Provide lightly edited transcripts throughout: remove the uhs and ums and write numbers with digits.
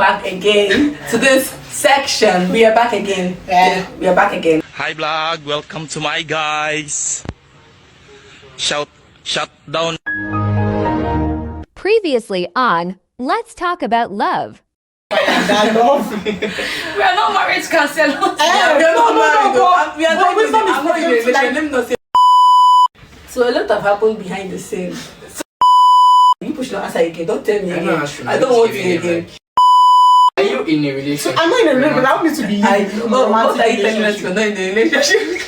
back again to this section. We are back again. Yeah, we are back again. Hi vlog, welcome to my guys. Shut down. Previously on Let's Talk About Love. That love. We are not married counselors. Yeah, we are not married. We are not wisdom is I'm not in a relationship. Let me not say. So a lot have happened behind the scenes. So, you push your answer again. Don't tell me again. I don't want you again. Are you in a relationship? I'm not in a relationship. I want me to be. What are you telling us? You're not in a relationship.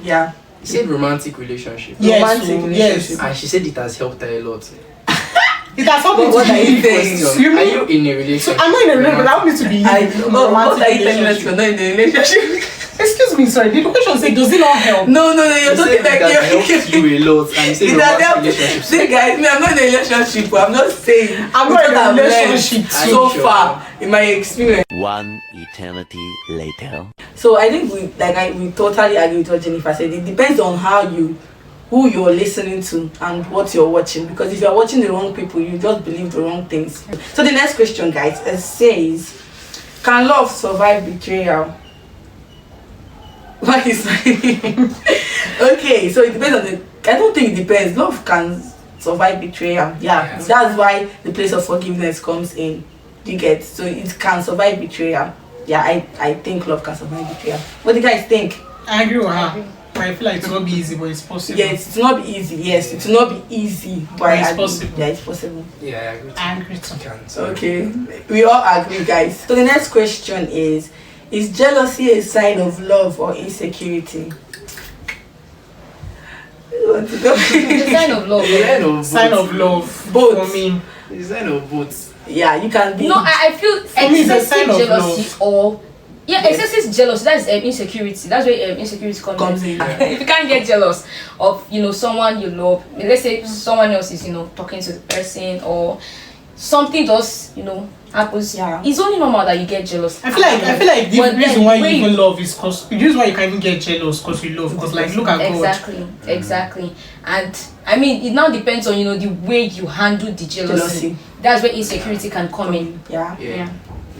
Yeah. You said romantic relationship. Yes, romantic relationship. And she said it has helped her a lot. It has helped me. What are you saying? Are you in a relationship? I'm not in a relationship. I want me to be. What are you telling us? You're not in a relationship. Excuse me, sorry. The question said, does it not help? No, you're talking like it helps you a lot. And you say romantic relationship. See, guys, I'm not in a relationship. I'm not saying. I'm not in a relationship so far in my experience. One eternity later. So I think we totally agree with what Jennifer said. It depends on who you're listening to and what you're watching. Because if you're watching the wrong people, you just believe the wrong things. So the next question, guys, it says, can love survive betrayal? Why is okay, so it depends on I don't think it depends. Love can survive betrayal. Yeah. That's why the place of forgiveness comes in. You get? So it can survive betrayal. Yeah, I think love can survive betrayal. What do you guys think? I agree with her. I feel like it's not be easy, but it's possible. Yes, it's not be easy. Yes, it's not be easy, but it's possible. Yeah, it's possible. Yeah, I agree too. Okay, we all agree, guys. So the next question is jealousy a sign of love or insecurity? It's a sign of love. Sign of love. Both. For me, it's a sign of both. Yeah, you can be. No, I feel excessive jealousy or excessive jealousy. That's insecurity. That's where insecurity comes in. If you can't get jealous of someone you love, let's say someone else is talking to the person or something just happens. Yeah, it's only normal that you get jealous. I feel like the reason why you even love is because the reason why you can even get jealous because you love, because like look at God. Exactly. And I mean it now depends on the way you handle the jealousy. That's where insecurity can come in. Yeah.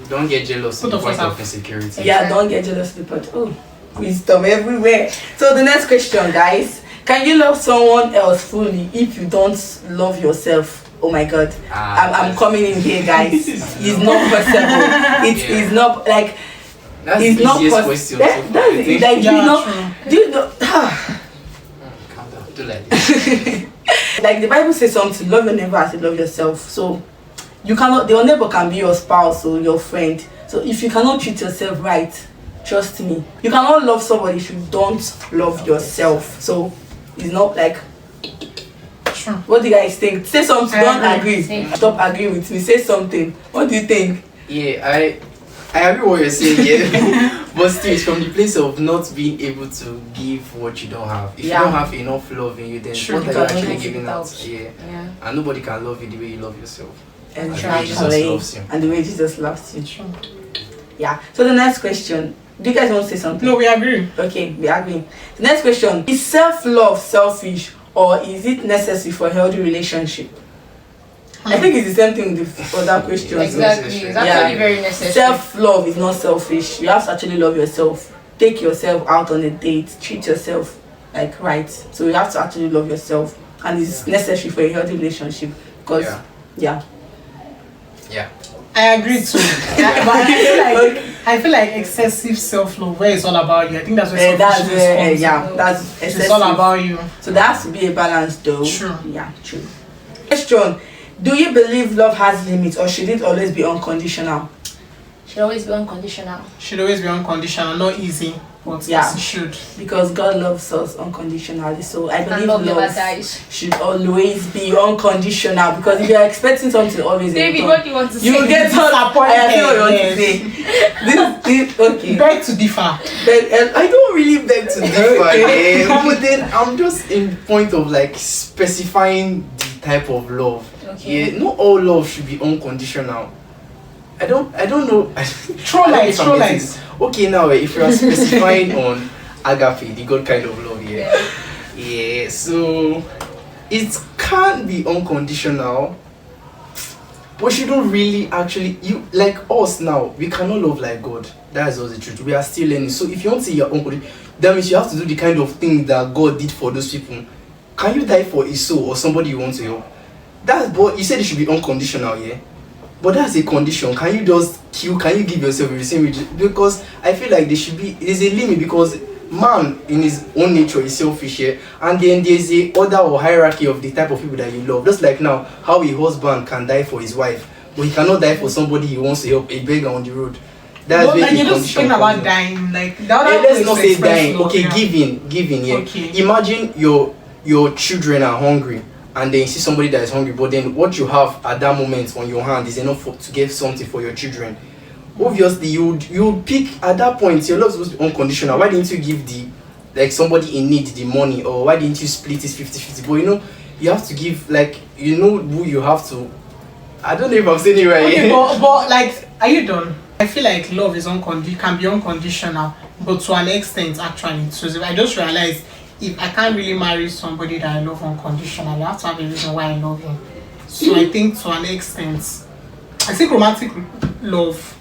Don't get jealous of the point of insecurity. Exactly. Yeah, don't get jealous of the point. Wisdom everywhere. So the next question, guys, can you love someone else fully if you don't love yourself? Oh my God, I'm coming in here, guys. It's not possible. It's not like that's it's the not easiest question. That's like do you know? Calm down. Do like this. Like the Bible says something. Love your neighbor as you love yourself. So you cannot. Your neighbor can be your spouse or your friend. So if you cannot treat yourself right, trust me, you cannot love somebody if you don't love yourself. So it's not like. What do you guys think? Say something. Don't agree. Stop agreeing with me. Say something. What do you think? Yeah, I agree what you're saying. Yeah, but still, it's from the place of not being able to give what you don't have. If you don't have enough love in you, then what are you actually giving out? Yeah, and nobody can love you the way you love yourself. And Jesus loves you. And the way Jesus loves you. Yeah. So the next question. Do you guys want to say something? No, we agree. Okay, we agree. The next question: is self-love selfish? Or is it necessary for a healthy relationship? I think it's the same thing with the other questions. Exactly. It's actually very necessary. Self-love is not selfish. You have to actually love yourself. Take yourself out on a date. Treat yourself right. So you have to actually love yourself. And it's necessary for a healthy relationship. Because, Yeah. I agree too. But I feel like excessive self-love, where it's all about you. I think that's where selfishness comes. That's excessive. It's all about you. So there has to be a balance, though. True. Yeah, true. Question: do you believe love has limits, or should it always be unconditional? Should always be unconditional. Should always be unconditional, not easy, but it should. Because God loves us unconditionally. So I believe love love never dies. should always be unconditional. Because if you are expecting something always, David, what do you want to say? You will get disappointed. I see what you want to say. This okay. Beg to differ. But I don't really beg to differ, but then I'm just in point of like specifying the type of love. Okay. Yeah, not all love should be unconditional. I don't know. Throw lights. Okay, now if you are specifying on agape, the God kind of love. Yeah. So it can be unconditional, but you don't really actually, you like us now, we cannot love like God. That's also the truth. We are still learning. So if you want to say your unconditional, that means you have to do the kind of thing that God did for those people. Can you die for a soul or somebody you want to help? But you said it should be unconditional, yeah? But that's a condition. Can you just kill? Can you give yourself everything? Because I feel like there's a limit, because man in his own nature is selfish, yeah? And then there's a order or hierarchy of the type of people that you love. Just like now, how a husband can die for his wife, but he cannot die for somebody he wants to help, a beggar on the road. That's no, very like you're just talking about dying, like the other let's not say dying. love, Okay, yeah. giving, yeah. Okay. Imagine your children are hungry, and then you see somebody that is hungry, but then what you have at that moment on your hand is enough to get something for your children. Obviously, you pick at that point. Your love is supposed to be unconditional. Why didn't you give somebody in need the money, or why didn't you split it 50-50? But you have to give, like, who you have to. I don't know if I'm saying it right. Okay, but like, are you done? I feel like love is can be unconditional, but to an extent actually. So I just realized, if I can't really marry somebody that I love unconditionally, I have to have a reason why I love him. So I think to an extent, I think romantic love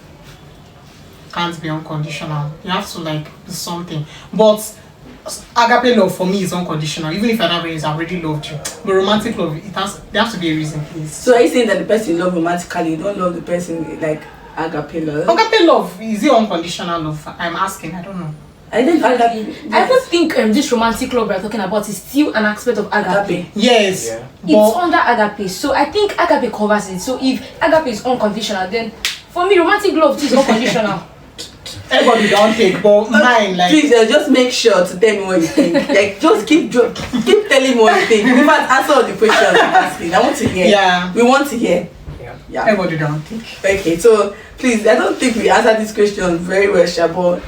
can't be unconditional. You have to like do something. But agape love for me is unconditional. Even if I don't realize I already loved you. But romantic love, there has to be a reason, please. So are you saying that the person you love romantically, you don't love the person like agape love? Agape love, is it unconditional love? I'm asking, I don't know. I don't think this romantic love we're talking about is still an aspect of agape. Yes. Yeah. It's under agape. So I think agape covers it. So if agape is unconditional, then for me romantic love is unconditional. Everybody don't take, but mine, like, please just make sure to tell me what you think. Like, just keep telling me what you think. In fact, answer all the questions I'm asking. I want to hear. Yeah. We want to hear. Yeah. Everybody don't think. Okay, so please, I don't think we answered this question very well, Shabo.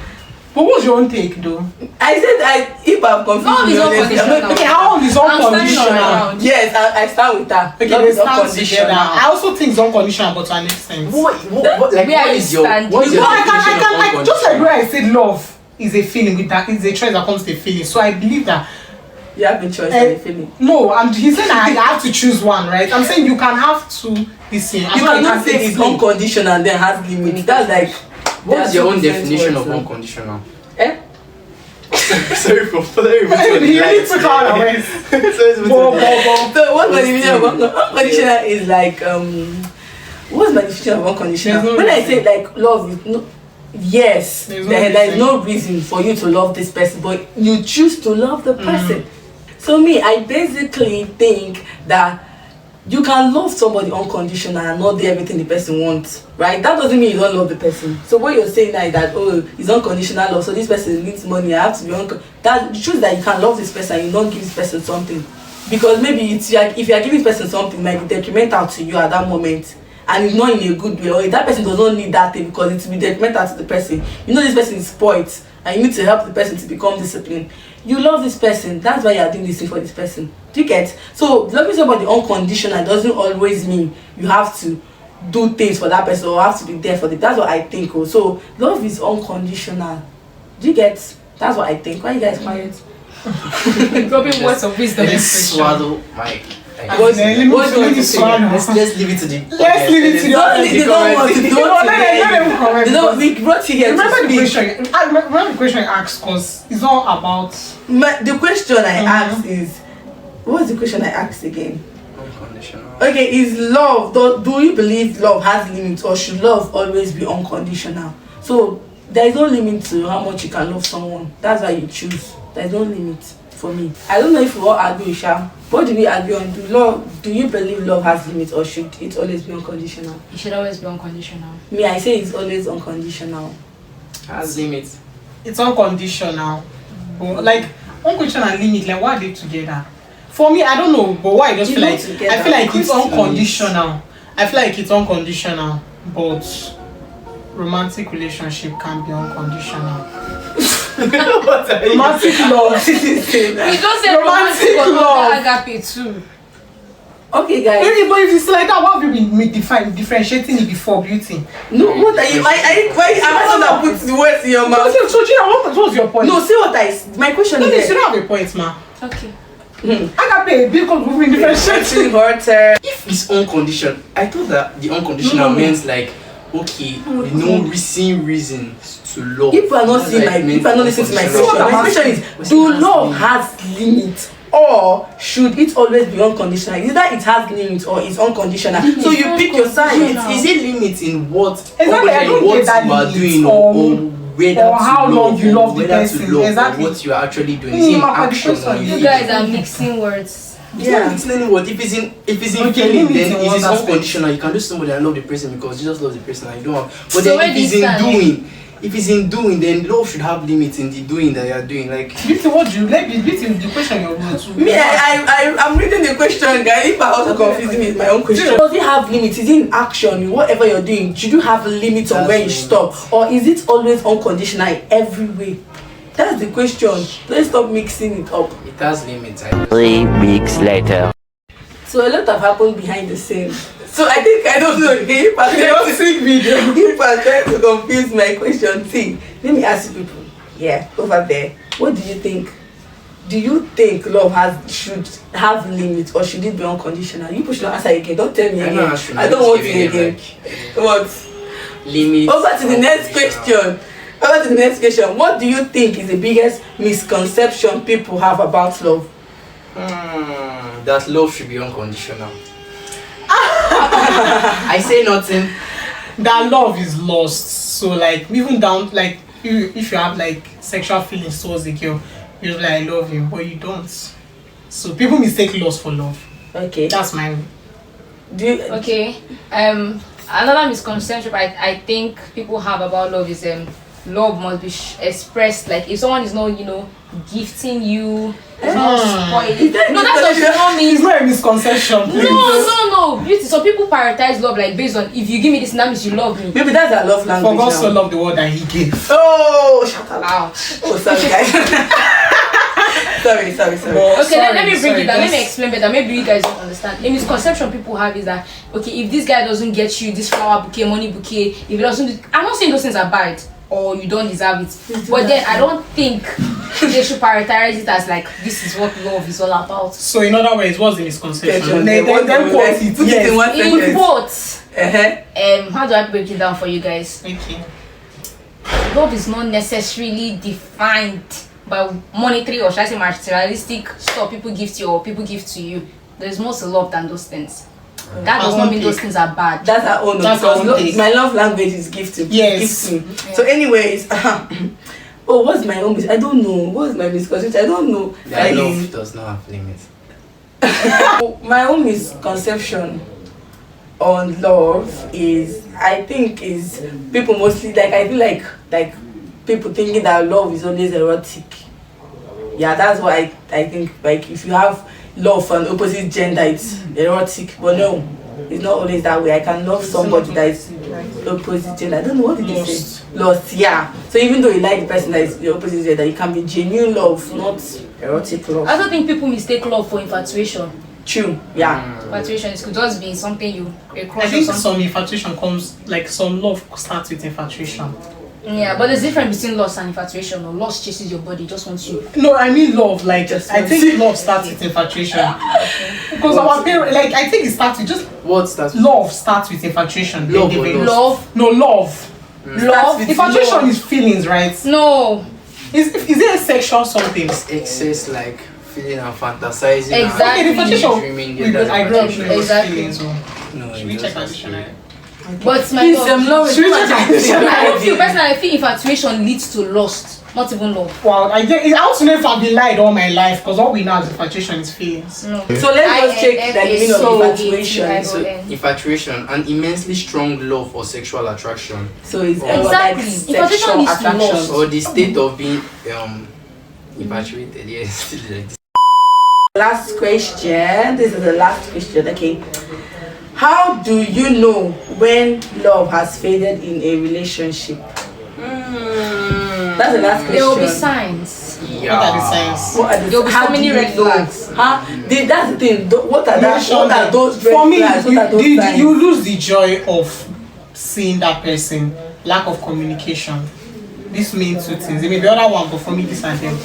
But what's your own take, though? I said if I'm confused. Love is unconditional. Okay, how is unconditional? Yes, I start with that. Okay, Love they is stand unconditional. together. I also think it's unconditional, but to an extent. What Where is your stand? what is your I definition can of like, just like unconditional? where I said love is a feeling, with that is a choice that comes to a feeling. So I believe that. You have a choice and a feeling. No, he said I have to choose one, right? I'm saying you can have two this thing. You cannot say it's unconditional and then has limits. That's like, What's your own definition of unconditional? Sorry for following He really took out away. So what's my definition of unconditional is like what's my definition of unconditional? When I say like love is no, yes, there is no reason for you to love this person, but you choose to love the person. So me, I basically think that you can love somebody unconditional and not do everything the person wants, right? That doesn't mean you don't love the person. So what you're saying now is that, oh, it's unconditional love, so this person needs money, I have to be that the truth that you can love this person and you don't give this person something. Because maybe it's like, if you are giving this person something, it might be detrimental to you at that moment, and it's not in a good way, or if that person does not need that thing because it will be detrimental to the person. You know this person is spoiled and you need to help the person to become disciplined. You love this person, that's why you are doing this thing for this person. Do you get? So loving somebody unconditional doesn't always mean you have to do things for that person or have to be there for them. That's what I think. So love is unconditional. Do you get? That's what I think. Why are you guys quiet? Dropping words of wisdom. Let's swallow my. Let's leave it to the. Let's leave it to the. We brought you here. Remember the question? I remember the question I asked, because it's all about. The question I asked is, what's the question I asked again? Unconditional. Okay, is love? Do you believe love has limits, or should love always be unconditional? So there is no limit to how much you can love someone. That's why you choose. There is no limit for me. I don't know if we all agree, Sha. What do we agree on? Do you believe love has limits, or should it always be unconditional? It should always be unconditional. Me, I say it's always unconditional. Has limits. It's unconditional. But like unconditional and limit, like why are they together? For me, I don't know, but why I just feel like it's unconditional. I feel like it's unconditional, but romantic relationship can be unconditional. Romantic love. You don't say romantic love. Agape too. Okay, guys. But if it's like that, what have you been differentiating it before beauty? No, what are you? Why am I not put the words in your mouth? So Gina, what was your point? No, see what my question No, is. you don't have a point, ma. Okay. I can pay a bill because we've been differentiating. If it's unconditional, I thought that the unconditional means like, okay, no reason to love. People are not seeing if I not listen to my question. My question is, do love has limits? Or should it always be unconditional? Either it has limits or it's unconditional. So you pick your side. Is it limits in what Exactly, I don't get that you are limit, doing or how long you love the person? Exactly. What you are actually doing. Is it in action or You guys are mixing words. It's not mixing what if it's in feeling, then it is unconditional. You can do somebody and love the person because you just love the person and you don't have. But So then if it's in doing, then love should have limits in the doing that you are doing. Like Beauty, what do you like? Beauty, the question you're going to. Me, I'm reading the question, guys. If I also confusing me with my own question. Does it have limits? Is it in action? Whatever you're doing, should you have limits on where you stop? Or is it always unconditional in every way? That's the question. Let's stop mixing it up. it has limits. 3 weeks later. So a lot have happened behind the scenes. So I think I don't know. If I try to confuse my question, see, let me ask you people. Yeah, over there. What do you think? Do you think love should have limits or should it be unconditional? You push not answer again. Don't tell me again. I don't want you again. What? Limits. Over to the next question. What do you think is the biggest misconception people have about love? That love should be unconditional. I say nothing. That love is lost. So like even down like if you have like sexual feelings towards the girl, you're like I love him, but you don't. So people mistake lust for love. Okay. That's my. Okay. Another misconception I think people have about love is love must be expressed. Like if someone is not gifting you, it's not spoiling. No, that's what means. It's not a misconception. Please. No. Beauty. So people prioritize love like based on if you give me this, that means you love me. Maybe that's our love language. For God so loved the world that He gave. Oh, shut up. Ouch. Oh, sorry, guys. sorry. Okay, let me bring it down. Let me explain better. Maybe you guys don't understand. A misconception people have is that if this guy doesn't get you this flower bouquet, money bouquet, if he doesn't, I'm not saying those things are bad or you don't deserve it, but then I don't think they should prioritize it as like this is what love is all about. So in other words, what's the misconception? Then quote it. Put it in one sentence. In quotes. How do I break it down for you guys? Okay. Love is not necessarily defined by monetary or should I say materialistic stuff people give to you or people give to you. There's more to love than those things. That does not mean those things are bad. That's our own. Because my love language is gifting. Yes. Gifting. Yeah. So anyways, what's my own? I don't know. What's my misconception? I don't know. Love does not have limits. My own misconception on love is people mostly I feel like people thinking that love is always erotic. Yeah, that's what I think. Like if you have love for an opposite gender, it's erotic, but no, it's not always that way. I can love somebody that is opposite gender. I don't know what did they say. Lost, yeah. So even though you like the person that is the opposite gender, it can be genuine love, not erotic love. I don't think people mistake love for infatuation. True, yeah. Infatuation could just be something you I think some infatuation comes like some love starts with infatuation. Yeah, but there's a difference between lust and infatuation. Or lust chases your body, just wants you. No, I mean love. Like I think love starts with infatuation. Because our parents, like I think it starts with just what starts. Love starts with infatuation. Love. No, love. Love. Infatuation is feelings, right? No. Is it a sexual something? It's excess like feeling and fantasizing. Exactly. And infatuation. Dreaming. Because I grew up with exactly. feelings. So. No, Should we check our dictionary? But my love. I feel infatuation leads to lust, not even love. Wow, I also know if I've been lied all my life because all we know is infatuation is feelings. No. So let's just check the meaning of infatuation. So, infatuation, an immensely strong love or sexual attraction. So it's exactly sexual attraction or the state of being infatuated. Yes. Last question. This is the last question. Okay. How do you know when love has faded in a relationship? That's the last question. There will be signs. Yeah. What are the signs? What are the, There'll be so how many do you red know? flags. Huh? That's the thing. What are that? Mention What are them. those red For me, flags? What are those signs? you lose the joy of seeing that person. Lack of communication. This means two things. It may be other one, but for me, this and them.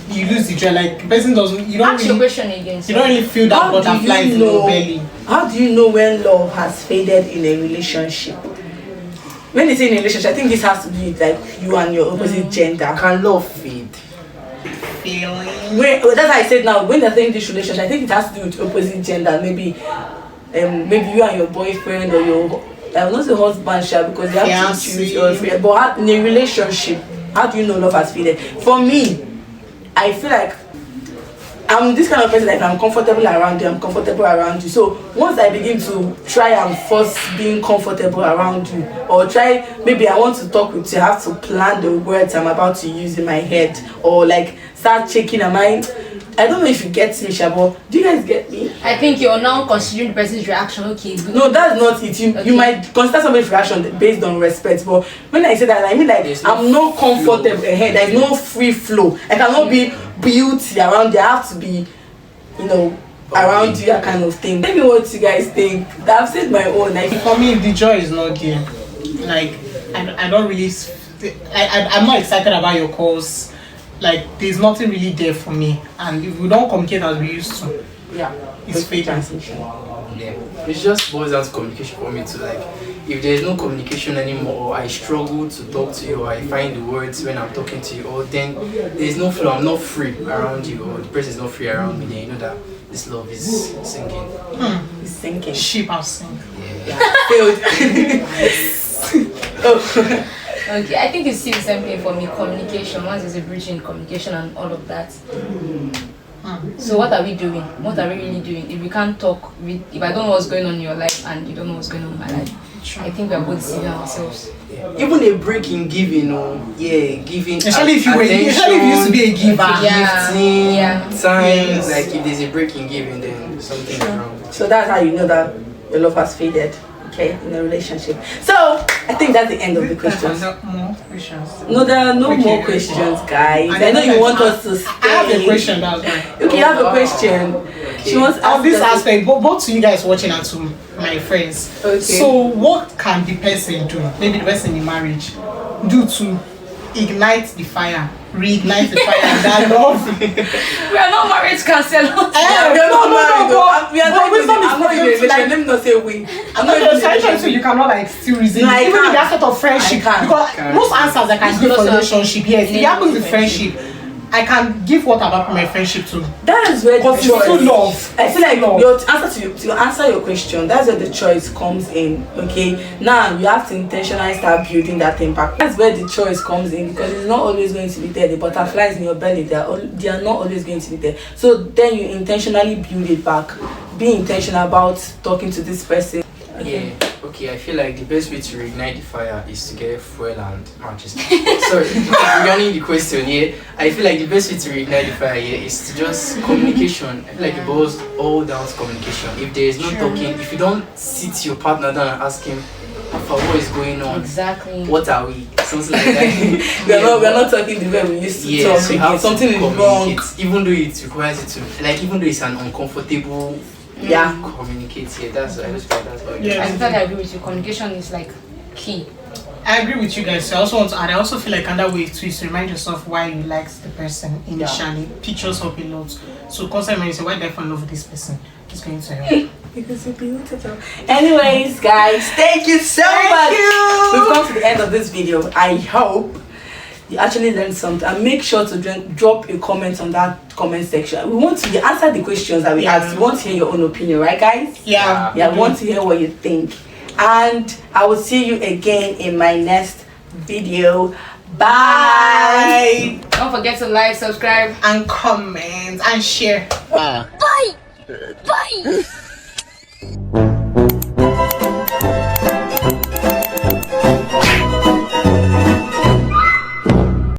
You lose the joy. Like the person doesn't. You don't Ask your really. question again. You don't really feel that How do butterfly you in your know? belly. How do you know when love has faded in a relationship? When they say in a relationship, I think this has to do with like you and your opposite gender. Can love fade? Feeling. That's how I said now. When they're saying this relationship, I think it has to do with opposite gender. Maybe you and your boyfriend or your I will not say husband share because you have to choose your friend. But in a relationship, how do you know love has faded? For me, I feel like I'm this kind of person that if I'm comfortable around you, I'm comfortable around you. So once I begin to try and force being comfortable around you, or try maybe I want to talk with you, I have to plan the words I'm about to use in my head, or like start checking am I don't know if you get me, Shabo. Do you guys get me? I think you're now considering the person's reaction. Okay, good. No, that's not it. You might consider somebody's reaction based on respect, but when I say that, I mean like I'm not comfortable ahead. There's no free flow. I cannot be beauty around you. I have to be, around you, that kind of thing. Tell me what you guys think. I've said my own. For me, the joy is not there. Like I don't really. I'm not excited about your calls. Like there's nothing really there for me, and if we don't communicate as we used to, it's fake transition. Yeah, it just boils down to communication for me too. Like if there's no communication anymore, or I struggle to talk to you, or I find the words when I'm talking to you, or then there's no flow, I'm not free around you, or the person is not free around me, then you know that this love is sinking. It's sinking. Sheep are sink. Okay, I think it's still the same thing for me. Communication. Once there's a breach in communication and all of that. So what are we doing? What are we really doing? If we can't talk, if I don't know what's going on in your life and you don't know what's going on in my life, I think we are both deceiving ourselves. Even a break in giving, giving. Especially if you used to be a giver. Gifting, time. Like if there's a break in giving, then something is wrong. So that's how you know that your love has faded. Okay, in a relationship. So I think that's the end of the questions. More questions. No, there are no more questions, guys. I know you want us to stay. I have a question. That's right. Okay, you have a question. She wants to on ask this us- aspect, both to you guys watching and to my friends. Okay. So what can the person do? Maybe the person in marriage do to ignite the fire, reignite the fire and that love. We are not married, cancel. We are not married though. We are not even. I'm not in a relationship. Let me not say we. I'm not in a relationship. So you cannot like still reason. No, I even can't. in the aspect of friendship, I can't. because most answers I can give for relationship, yes. If it happens with friendship, I can give what about my friendship to. That is where the Because it's choice. too love. I feel like Love. your answer to answer your question. That's where the choice comes in. Okay, now you have to intentionally start building that impact. That's where the choice comes in because it's not always going to be there. The butterflies in your belly, they are not always going to be there. So then you intentionally build it back. Be intentional about talking to this person. Yeah, okay, I feel like the best way to reignite the fire is to get fuel and matches. Sorry, regarding the question, I feel like the best way to reignite the fire is to just communication. I feel like it boils all down to communication. If there is no talking, if you don't sit your partner down and ask him, what is going on? Exactly. What are we? Something like that. we are not talking the way we used to talk. So you have Something to is wrong. even though it requires it to, like, even though it's an uncomfortable. Communicate here. That's I just feel that's how. Yeah. I totally agree with you. Communication is like key. I agree with you guys. So I also want to add, I also feel like another way too is to remind yourself why you liked the person initially. Pictures help a lot. So constantly when you say why did I fall in love with this person, it's going to help. Because you're beautiful. Anyways, guys, thank you so much. We've come to the end of this video. I hope you actually learned something, and make sure to drop a comment on that comment section. We want to answer the questions that we asked. We want to hear your own opinion, right, guys? Yeah. We want to hear what you think. And I will see you again in my next video. Bye. Don't forget to like, subscribe, And comment and share. Bye! Bye!